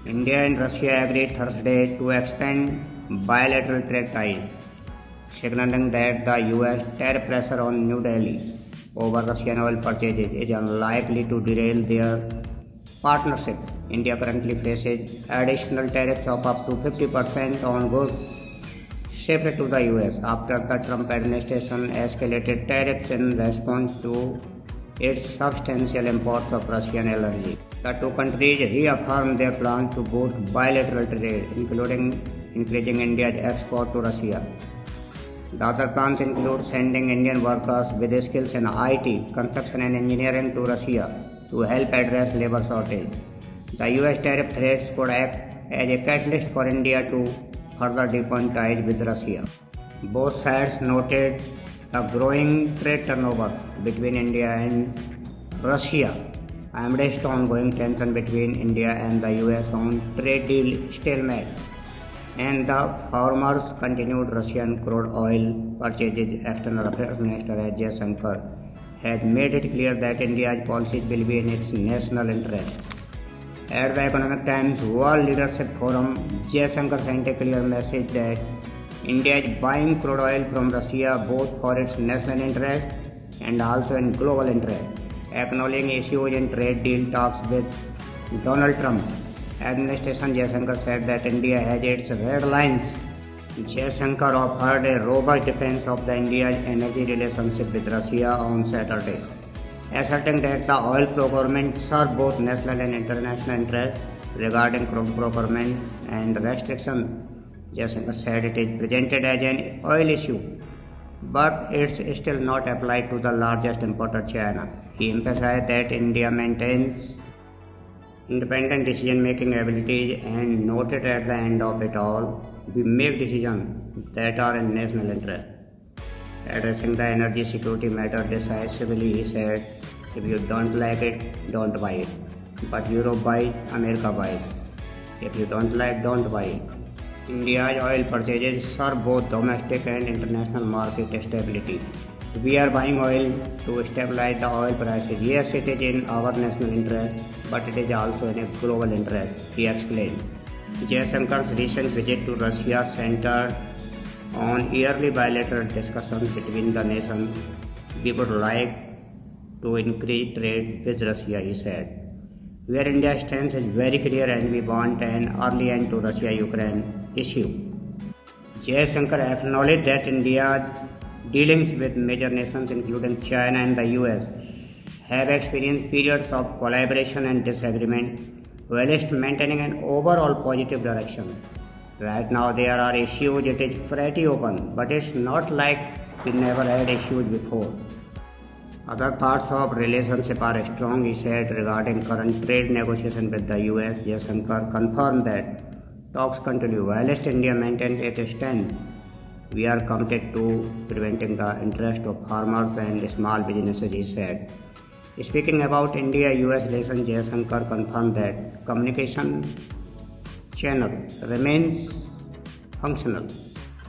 India and Russia agreed Thursday to expand bilateral trade ties, signaling that the US tariff pressure on New Delhi over Russian oil purchases is unlikely to derail their partnership. India currently faces additional tariffs of up to 50% on goods shipped to the US after the Trump administration escalated tariffs in response to its substantial imports of Russian energy. The two countries reaffirmed their plans to boost bilateral trade, including increasing India's export to Russia. The other plans include sending Indian workers with skills in IT, construction and engineering to Russia to help address labor shortage. The US tariff threats could act as a catalyst for India to further deepen ties with Russia. Both sides noted the growing trade turnover between India and Russia amidst ongoing tension between India and the US on trade deal stalemate and the former's continued Russian crude oil purchases. External Affairs Minister S. Jaishankar has made it clear that India's policies will be in its national interest. At the Economic Times World Leadership Forum, Jaishankar sent a clear message that India is buying crude oil from Russia both for its national interest and also in global interest. Acknowledging issues in trade deal talks with Donald Trump administration, Jaishankar said that India has its red lines. Jaishankar offered a robust defense of the India's energy relationship with Russia on Saturday, asserting that the oil procurement serves both national and international interests. Regarding crude procurement and restriction, Jaishankar said it is presented as an oil issue, but it's still not applied to the largest importer, China. He emphasized that India maintains independent decision-making abilities and noted at the end of it all, we make decisions that are in national interest. Addressing the energy security matter decisively, he said, if you don't like it, don't buy it. But Europe buys, America buys. If you don't like, don't buy it. India's oil purchases serve both domestic and international market stability. We are buying oil to stabilize the oil prices. Yes, it is in our national interest, but it is also in a global interest, he explained. Jaishankar's recent visit to Russia centered on yearly bilateral discussions between the nations. We would like to increase trade with Russia, he said. Where India's stance is very clear and we want an early end to Russia-Ukraine issue. Jaishankar acknowledged that India's dealings with major nations including China and the US have experienced periods of collaboration and disagreement whilst maintaining an overall positive direction. Right now there are issues, it is pretty open, but it's not like we never had issues before. Other parts of relationship are strong, he said. Regarding current trade negotiations with the US, Jaishankar confirmed that talks continue. Whilst India maintains its stand, we are committed to preventing the interest of farmers and small businesses, he said. Speaking about India-US relations, Jaishankar confirmed that communication channel remains functional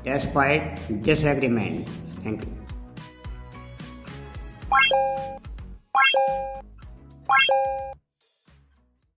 despite disagreement. Thank you.